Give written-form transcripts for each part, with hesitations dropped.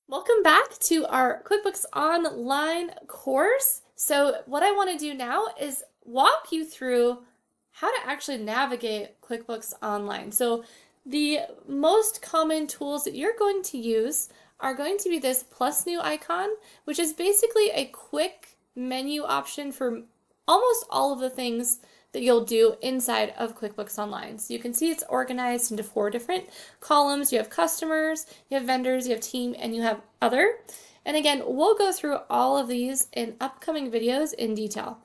Welcome back to our QuickBooks Online course. So what I want to do now is walk you through how to actually navigate QuickBooks Online. So the most common tools that you're going to use are going to be this plus new icon, which is basically a quick menu option for almost all of the things that you'll do inside of QuickBooks Online. So you can see it's organized into 4 different columns. You have customers, you have vendors, you have team, and you have other. And again, we'll go through all of these in upcoming videos in detail.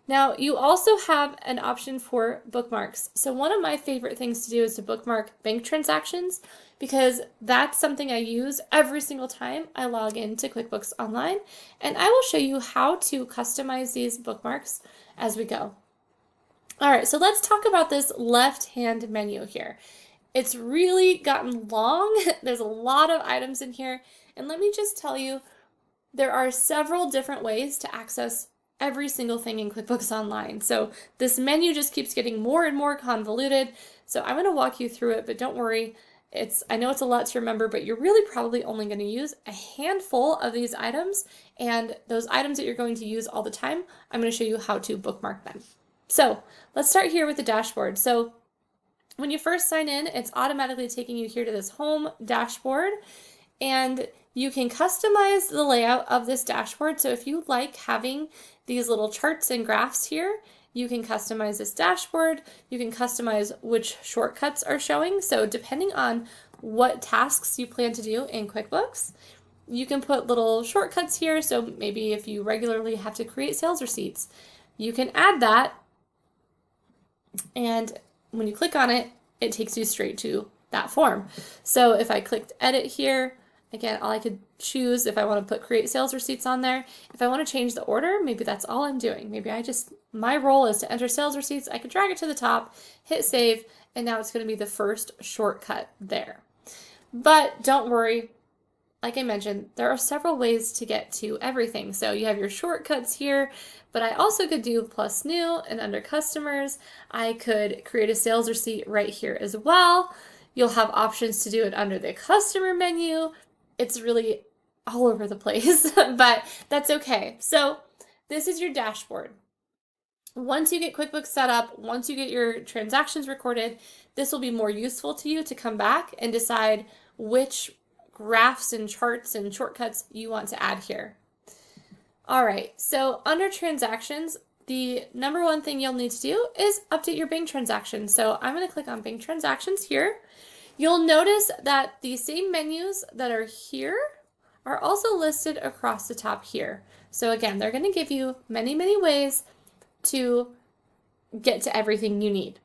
Now, you also have an option for bookmarks. So one of my favorite things to do is to bookmark bank transactions because that's something I use every single time I log into QuickBooks Online. And I will show you how to customize these bookmarks as we go. All right, so let's talk about this left-hand menu here. It's really gotten long. There's a lot of items in here. And let me just tell you, there are several different ways to access every single thing in QuickBooks Online. So this menu just keeps getting more and more convoluted. So I'm going to walk you through it, but don't worry. I know it's a lot to remember, but you're really probably only going to use a handful of these items. And those items that you're going to use all the time, I'm going to show you how to bookmark them. So let's start here with the dashboard. So when you first sign in, it's automatically taking you here to this home dashboard, and you can customize the layout of this dashboard. So if you like having these little charts and graphs here, you can customize this dashboard. You can customize which shortcuts are showing. So depending on what tasks you plan to do in QuickBooks, you can put little shortcuts here. So maybe if you regularly have to create sales receipts, you can add that. And when you click on it, it takes you straight to that form. So if I clicked edit here, again, all I could choose if I want to put create sales receipts on there. If I want to change the order, maybe that's all I'm doing. Maybe my role is to enter sales receipts. I could drag it to the top, hit save, and now it's going to be the first shortcut there. But don't worry. Like I mentioned, there are several ways to get to everything. So you have your shortcuts here, but I also could do plus new, and under customers, I could create a sales receipt right here as well. You'll have options to do it under the customer menu. It's really all over the place, but that's okay. So this is your dashboard. Once you get QuickBooks set up, once you get your transactions recorded, this will be more useful to you to come back and decide which graphs and charts and shortcuts you want to add here. All right, so under transactions, the number one thing you'll need to do is update your bank transactions. So I'm going to click on bank transactions here. You'll notice that the same menus that are here are also listed across the top here. So again, they're going to give you many, many ways to get to everything you need.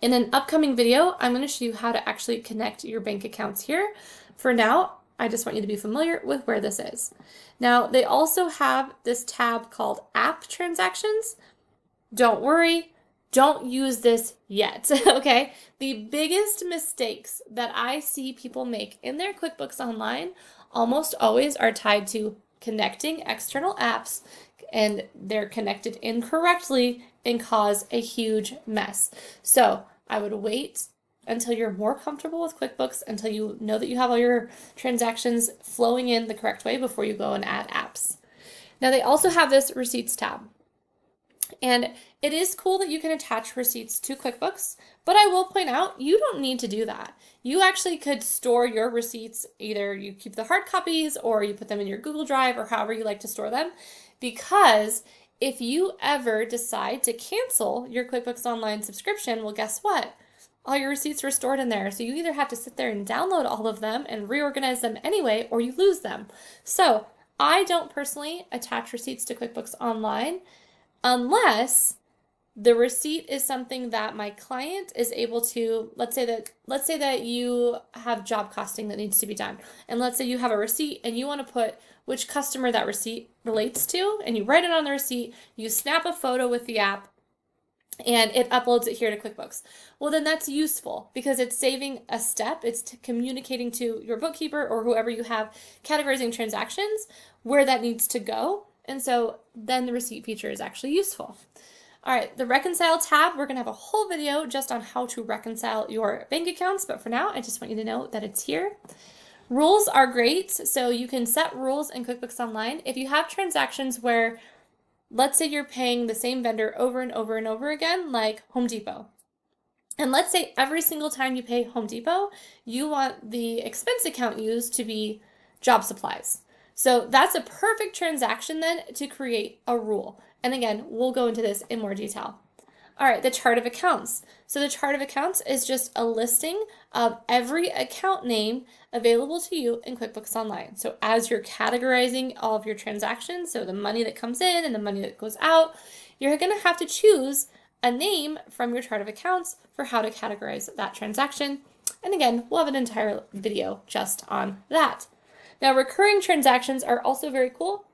In an upcoming video, I'm going to show you how to actually connect your bank accounts here. For now, I just want you to be familiar with where this is. Now, they also have this tab called App Transactions. Don't worry, don't use this yet, okay? The biggest mistakes that I see people make in their QuickBooks Online almost always are tied to connecting external apps, and they're connected incorrectly and cause a huge mess. So I would wait until you're more comfortable with QuickBooks, until you know that you have all your transactions flowing in the correct way before you go and add apps. Now they also have this receipts tab. And it is cool that you can attach receipts to QuickBooks, but I will point out you don't need to do that. You actually could store your receipts, either you keep the hard copies or you put them in your Google Drive or however you like to store them, because if you ever decide to cancel your QuickBooks Online subscription, well, guess what? All your receipts were stored in there. So you either have to sit there and download all of them and reorganize them anyway, or you lose them. So I don't personally attach receipts to QuickBooks Online unless the receipt is something that my client is able to, let's say that you have job costing that needs to be done. And let's say you have a receipt and you want to put which customer that receipt relates to, and you write it on the receipt, you snap a photo with the app, and it uploads it here to QuickBooks. Well, then that's useful because it's saving a step. It's communicating to your bookkeeper or whoever you have categorizing transactions where that needs to go. And so then the receipt feature is actually useful. All right, the reconcile tab, we're going to have a whole video just on how to reconcile your bank accounts. But for now, I just want you to know that it's here. Rules are great. So you can set rules in QuickBooks Online. If you have transactions where, let's say you're paying the same vendor over and over and over again, like Home Depot. And let's say every single time you pay Home Depot, you want the expense account used to be job supplies. So that's a perfect transaction then to create a rule. And again, we'll go into this in more detail. All right, the chart of accounts. So the chart of accounts is just a listing of every account name available to you in QuickBooks Online. So as you're categorizing all of your transactions, so the money that comes in and the money that goes out, you're going to have to choose a name from your chart of accounts for how to categorize that transaction. And again, we'll have an entire video just on that. Now, recurring transactions are also very cool.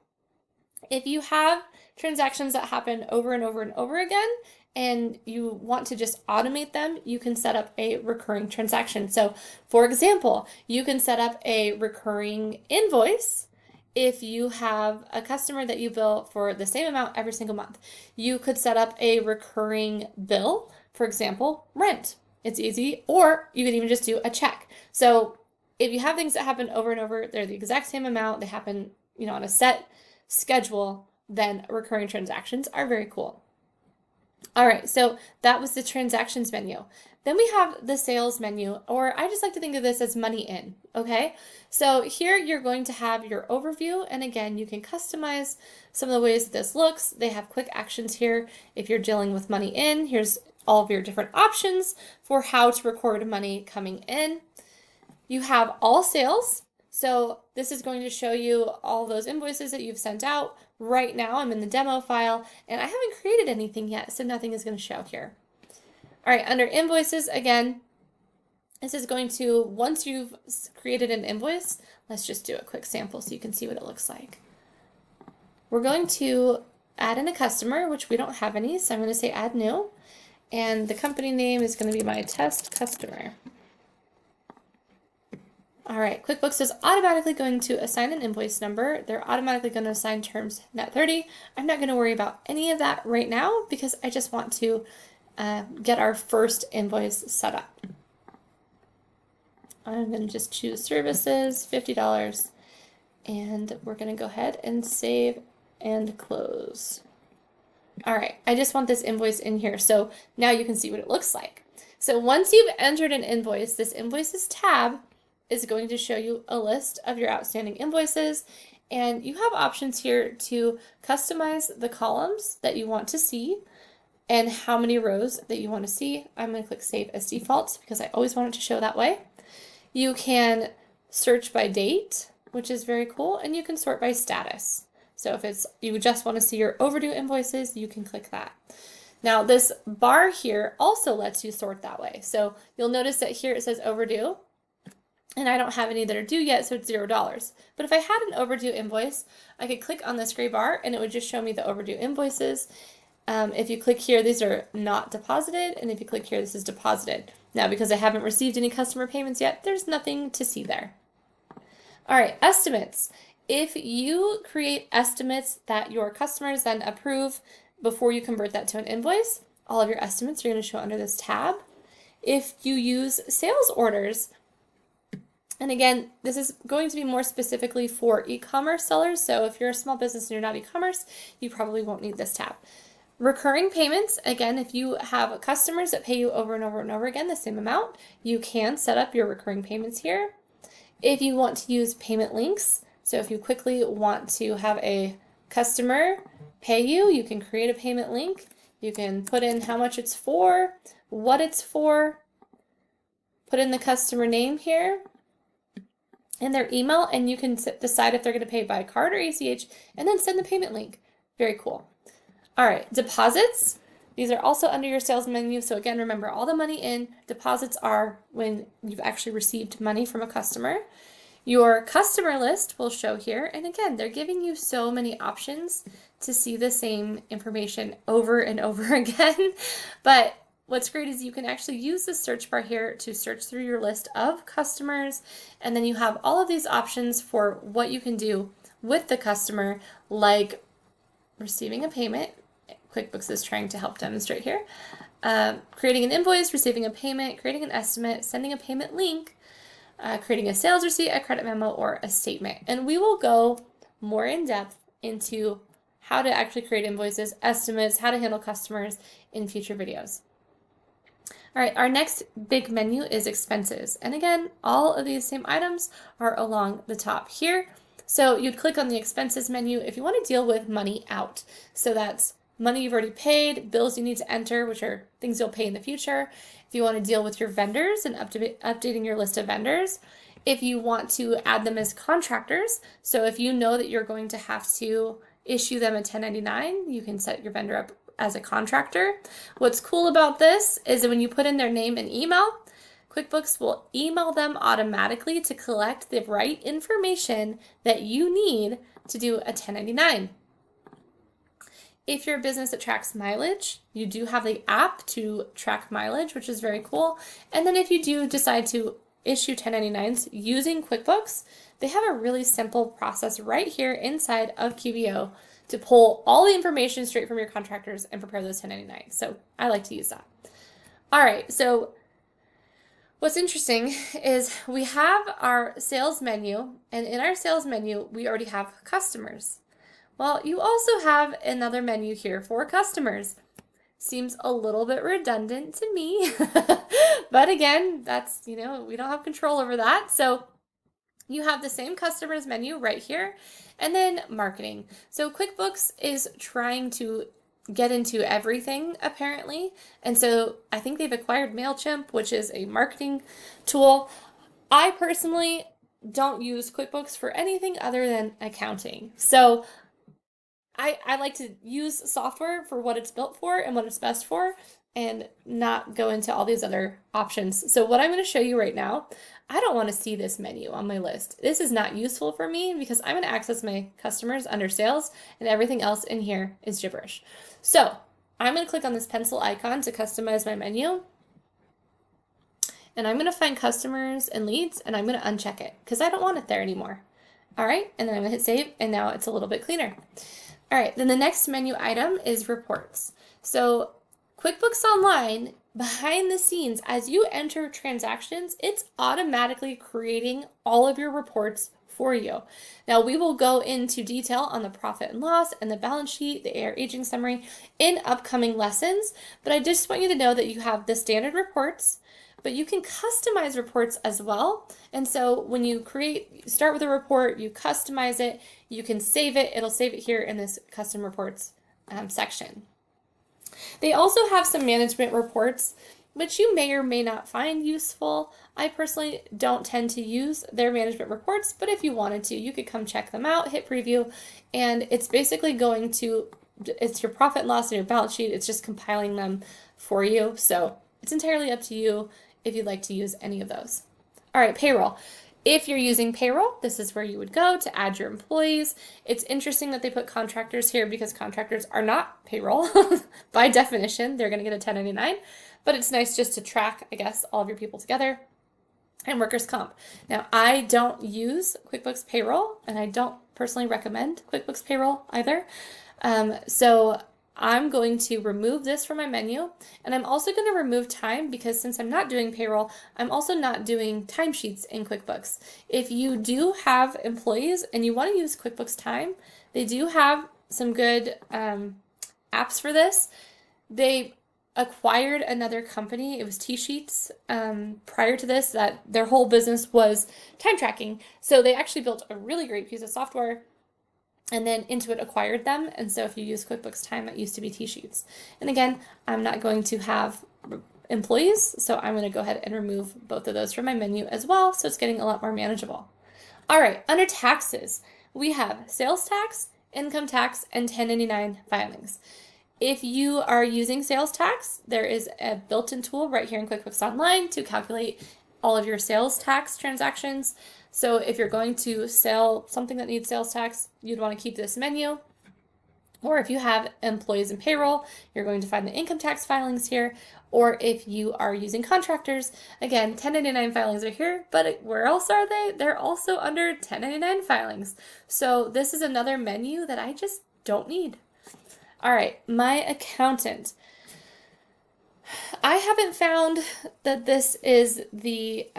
If you have transactions that happen over and over and over again, and you want to just automate them, you can set up a recurring transaction. So for example, you can set up a recurring invoice if you have a customer that you bill for the same amount every single month. You could set up a recurring bill, for example, rent. It's easy, or you could even just do a check. So if you have things that happen over and over, they're the exact same amount, they happen, on a set schedule, then recurring transactions are very cool. All right, so that was the transactions menu. Then we have the sales menu, or I just like to think of this as money in, okay? So here you're going to have your overview, and again, you can customize some of the ways that this looks. They have quick actions here. If you're dealing with money in, here's all of your different options for how to record money coming in. You have all sales. So this is going to show you all those invoices that you've sent out. Right now I'm in the demo file and I haven't created anything yet, so nothing is going to show here. All right, under invoices, again, this is going to, once you've created an invoice, let's just do a quick sample so you can see what it looks like. We're going to add in a customer, which we don't have any, so I'm going to say add new, and the company name is going to be my test customer. All right, QuickBooks is automatically going to assign an invoice number. They're automatically going to assign terms net 30. I'm not going to worry about any of that right now because I just want to get our first invoice set up. I'm going to just choose services, $50, and we're going to go ahead and save and close. All right, I just want this invoice in here, so now you can see what it looks like. So once you've entered an invoice, this invoices tab is going to show you a list of your outstanding invoices, and you have options here to customize the columns that you want to see and how many rows that you want to see. I'm going to click Save as Default because I always want it to show that way. You can search by date, which is very cool, and you can sort by status. So if you just want to see your overdue invoices, you can click that. Now this bar here also lets you sort that way. So you'll notice that here it says overdue, and I don't have any that are due yet, so it's $0. But if I had an overdue invoice, I could click on this gray bar and it would just show me the overdue invoices. If you click here, these are not deposited, and if you click here, this is deposited. Now, because I haven't received any customer payments yet, there's nothing to see there. All right, estimates. If you create estimates that your customers then approve before you convert that to an invoice, all of your estimates are going to show under this tab. If you use sales orders, and again, this is going to be more specifically for e-commerce sellers, so if you're a small business and you're not e-commerce, you probably won't need this tab. Recurring payments, again, if you have customers that pay you over and over and over again the same amount, you can set up your recurring payments here. If you want to use payment links, so if you quickly want to have a customer pay you, you can create a payment link. You can put in how much it's for, what it's for, put in the customer name here, and their email, and you can decide if they're going to pay by card or ACH, and then send the payment link. Very cool. All right, deposits. These are also under your sales menu. So again, remember all the money in. Deposits are when you've actually received money from a customer. Your customer list will show here. And again, they're giving you so many options to see the same information over and over again. But what's great is you can actually use the search bar here to search through your list of customers. And then you have all of these options for what you can do with the customer, like receiving a payment. QuickBooks is trying to help demonstrate here. Creating an invoice, receiving a payment, creating an estimate, sending a payment link, creating a sales receipt, a credit memo, or a statement. And we will go more in depth into how to actually create invoices, estimates, how to handle customers in future videos. All right, our next big menu is expenses. And again, all of these same items are along the top here. So you'd click on the expenses menu if you want to deal with money out. So that's money you've already paid, bills you need to enter, which are things you'll pay in the future. If you want to deal with your vendors and updating your list of vendors. If you want to add them as contractors, so if you know that you're going to have to issue them a 1099, you can set your vendor up as a contractor. What's cool about this is that when you put in their name and email, QuickBooks will email them automatically to collect the right information that you need to do a 1099. If you're a business that tracks mileage, you do have the app to track mileage, which is very cool. And then if you do decide to issue 1099s using QuickBooks, they have a really simple process right here inside of QBO to pull all the information straight from your contractors and prepare those 1099s. So I like to use that. All right, so what's interesting is we have our sales menu, and in our sales menu, we already have customers. Well, you also have another menu here for customers. Seems a little bit redundant to me, but again, that's, we don't have control over that. So you have the same customers menu right here, and then marketing. So QuickBooks is trying to get into everything apparently. And so I think they've acquired MailChimp, which is a marketing tool. I personally don't use QuickBooks for anything other than accounting. So I like to use software for what it's built for and what it's best for, and not go into all these other options. So what I'm going to show you right now, I don't want to see this menu on my list. This is not useful for me because I'm going to access my customers under sales, and everything else in here is gibberish. So I'm going to click on this pencil icon to customize my menu, and I'm going to find customers and leads, and I'm going to uncheck it because I don't want it there anymore. All right, and then I'm going to hit save, and now it's a little bit cleaner. All right, then the next menu item is reports. So QuickBooks Online, behind the scenes, as you enter transactions, it's automatically creating all of your reports for you. Now we will go into detail on the profit and loss and the balance sheet, the AR aging summary in upcoming lessons, but I just want you to know that you have the standard reports, but you can customize reports as well. And so when you start with a report, you customize it, you can save it. It'll save it here in this custom reports section. They also have some management reports, which you may or may not find useful. I personally don't tend to use their management reports, but if you wanted to, you could come check them out, hit preview, and it's basically it's your profit and loss and your balance sheet. It's just compiling them for you. So it's entirely up to you if you'd like to use any of those. All right, payroll. If you're using payroll, this is where you would go to add your employees. It's interesting that they put contractors here because contractors are not payroll. By definition, they're going to get a 1099, but it's nice just to track, I guess, all of your people together. And workers' comp. Now, I don't use QuickBooks Payroll, and I don't personally recommend QuickBooks Payroll either. So I'm going to remove this from my menu, and I'm also going to remove time because since I'm not doing payroll, I'm also not doing timesheets in QuickBooks. If you do have employees and you want to use QuickBooks Time, they do have some good apps for this. They acquired another company, it was T-Sheets, prior to this, that their whole business was time tracking. So they actually built a really great piece of software, and then Intuit acquired them. And so if you use QuickBooks Time, it used to be T-Sheets. And again, I'm not going to have employees, so I'm going to go ahead and remove both of those from my menu as well, so it's getting a lot more manageable. All right, under taxes, we have sales tax, income tax, and 1099 filings. If you are using sales tax, there is a built-in tool right here in QuickBooks Online to calculate all of your sales tax transactions. So if you're going to sell something that needs sales tax, you'd want to keep this menu. Or if you have employees in payroll, you're going to find the income tax filings here. Or if you are using contractors, again, 1099 filings are here, but where else are they? They're also under 1099 filings. So this is another menu that I just don't need. All right, my accountant. I haven't found that this is the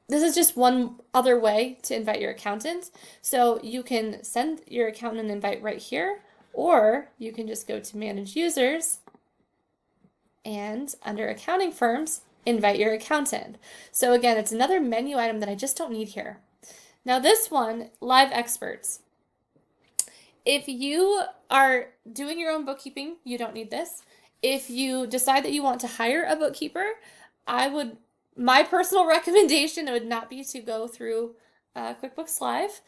this is just one other way to invite your accountant. So you can send your accountant an invite right here, or you can just go to Manage Users and under Accounting Firms, invite your accountant. So again, it's another menu item that I just don't need here. Now this one, Live Experts. If you are doing your own bookkeeping, you don't need this. If you decide that you want to hire a bookkeeper, my personal recommendation would not be to go through QuickBooks Live.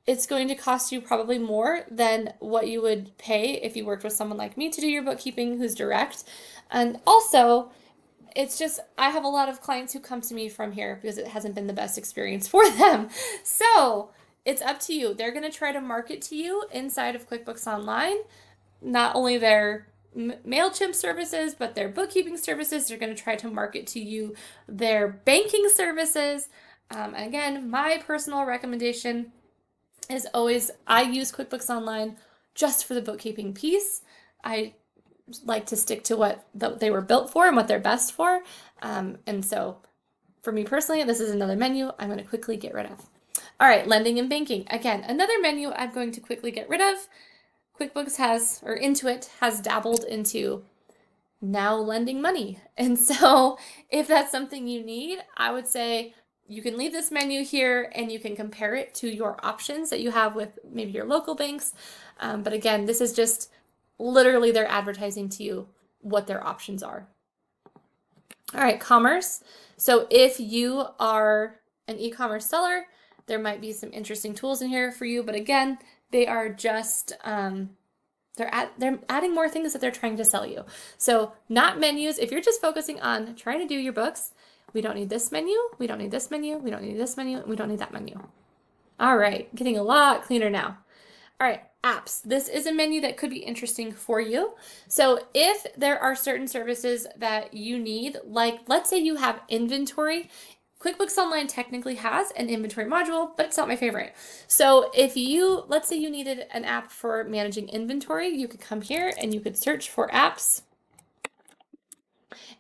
It's going to cost you probably more than what you would pay if you worked with someone like me to do your bookkeeping who's direct. And also, it's just, I have a lot of clients who come to me from here because it hasn't been the best experience for them. So it's up to you. They're going to try to market to you inside of QuickBooks Online, not only their MailChimp services, but their bookkeeping services. They're going to try to market to you their banking services. And again, my personal recommendation is always, I use QuickBooks Online just for the bookkeeping piece. I like to stick to what they were built for and what they're best for. And so for me personally, this is another menu I'm going to quickly get rid of. All right, lending and banking. Again, another menu I'm going to quickly get rid of. QuickBooks has, or Intuit has dabbled into now lending money. And so if that's something you need, I would say you can leave this menu here and you can compare it to your options that you have with maybe your local banks. But again, this is just literally they're advertising to you what their options are. All right, commerce. So if you are an e-commerce seller, there might be some interesting tools in here for you, but again, they are just, they're adding more things that they're trying to sell you. So not menus. If you're just focusing on trying to do your books, we don't need this menu, we don't need this menu, we don't need this menu, we don't need that menu. All right, getting a lot cleaner now. All right, apps. This is a menu that could be interesting for you. So if there are certain services that you need, like let's say you have inventory, QuickBooks Online technically has an inventory module, but it's not my favorite. So if let's say you needed an app for managing inventory, you could come here and you could search for apps.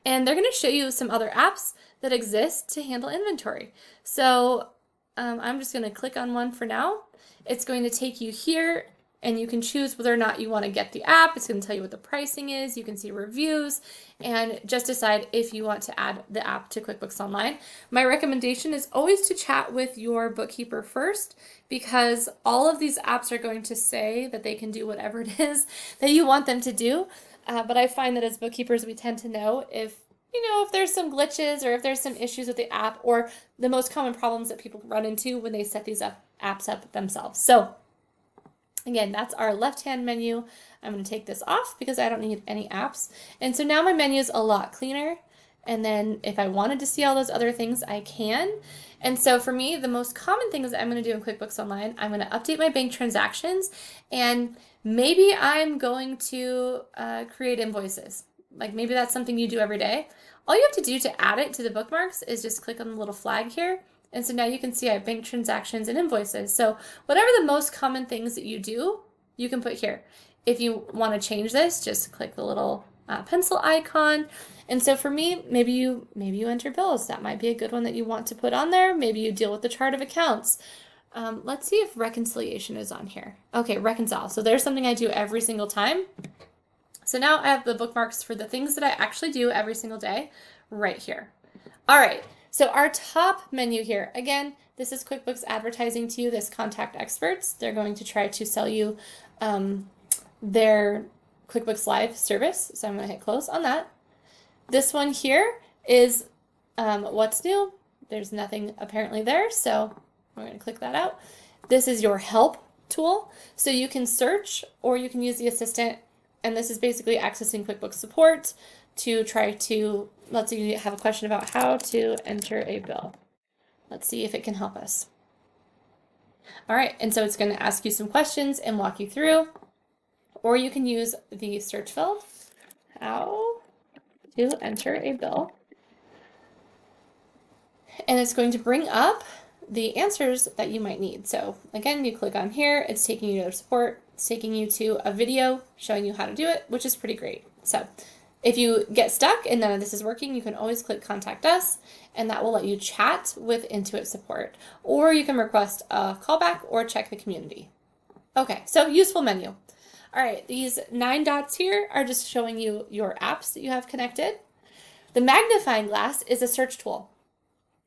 And they're going to show you some other apps that exist to handle inventory. So I'm just going to click on one for now. It's going to take you here and you can choose whether or not you want to get the app. It's going to tell you what the pricing is. You can see reviews and just decide if you want to add the app to QuickBooks Online. My recommendation is always to chat with your bookkeeper first, because all of these apps are going to say that they can do whatever it is that you want them to do. But I find that as bookkeepers, we tend to know if there's some glitches or if there's some issues with the app, or the most common problems that people run into when they set these apps up themselves. So again, that's our left-hand menu. I'm going to take this off because I don't need any apps. And so now my menu is a lot cleaner. And then if I wanted to see all those other things, I can. And so for me, the most common things that I'm going to do in QuickBooks Online, I'm going to update my bank transactions, and maybe I'm going to create invoices. Like maybe that's something you do every day. All you have to do to add it to the bookmarks is just click on the little flag here. And so now you can see I have bank transactions and invoices. So whatever the most common things that you do, you can put here. If you want to change this, just click the little pencil icon. And so for me, maybe you enter bills. That might be a good one that you want to put on there. Maybe you deal with the chart of accounts. Let's see if reconciliation is on here. Okay, reconcile. So there's something I do every single time. So now I have the bookmarks for the things that I actually do every single day right here. All right, so our top menu here, again, this is QuickBooks advertising to you, this contact experts. They're going to try to sell you their QuickBooks Live service. So I'm going to hit close on that. This one here is what's new. There's nothing apparently there, so we're going to click that out. This is your help tool. So you can search or you can use the assistant. And this is basically accessing QuickBooks support to try to, let's say you have a question about how to enter a bill. Let's see if it can help us. All right, and so it's going to ask you some questions and walk you through, or you can use the search field, how to enter a bill. And it's going to bring up the answers that you might need. So again, you click on here, it's taking you to their support. It's taking you to a video showing you how to do it, which is pretty great. So If you get stuck and none of this is working, you can always click Contact Us, and that will let you chat with Intuit support. Or you can request a callback or check the community. Okay, so useful menu. All right, these 9 dots here are just showing you your apps that you have connected. The magnifying glass is a search tool.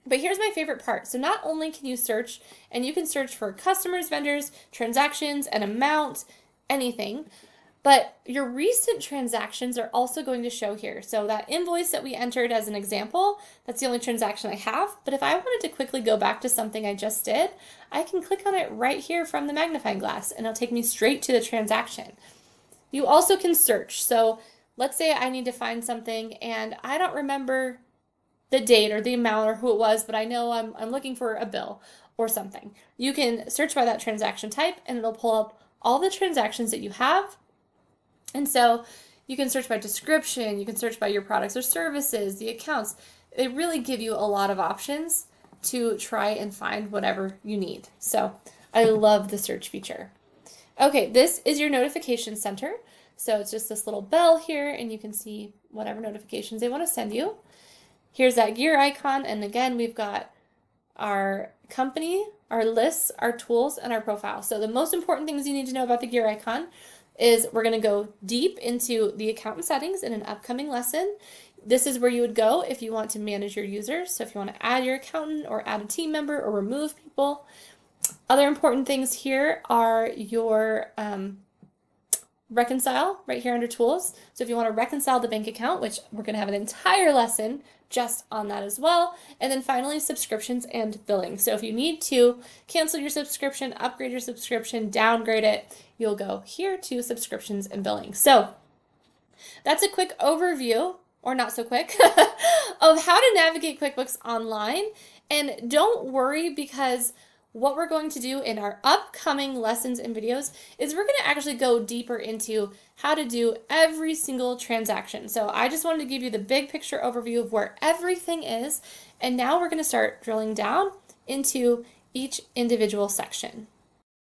But here's my favorite part. So not only can you search, and you can search for customers, vendors, transactions, an amount, anything, but your recent transactions are also going to show here. So that invoice that we entered as an example, that's the only transaction I have. But if I wanted to quickly go back to something I just did, I can click on it right here from the magnifying glass, and it'll take me straight to the transaction. You also can search. So let's say I need to find something and I don't remember the date or the amount or who it was, but I know I'm looking for a bill or something. You can search by that transaction type, and it'll pull up all the transactions that you have. And so you can search by description, you can search by your products or services, the accounts. They really give you a lot of options to try and find whatever you need. So I love the search feature. Okay, this is your notification center. So it's just this little bell here, and you can see whatever notifications they want to send you. Here's that gear icon, and again, we've got our company, our lists, our tools, and our profile. So the most important things you need to know about the gear icon is we're going to go deep into the accountant settings in an upcoming lesson. This is where you would go if you want to manage your users. So if you want to add your accountant or add a team member or remove people. Other important things here are your reconcile right here under tools. So if you want to reconcile the bank account, which we're going to have an entire lesson just on that as well. And then finally, subscriptions and billing. So if you need to cancel your subscription, upgrade your subscription, downgrade it, you'll go here to subscriptions and billing. So that's a quick overview, or not so quick, of how to navigate QuickBooks Online. And don't worry, because what we're going to do in our upcoming lessons and videos is we're going to actually go deeper into how to do every single transaction. So I just wanted to give you the big picture overview of where everything is, and now we're going to start drilling down into each individual section.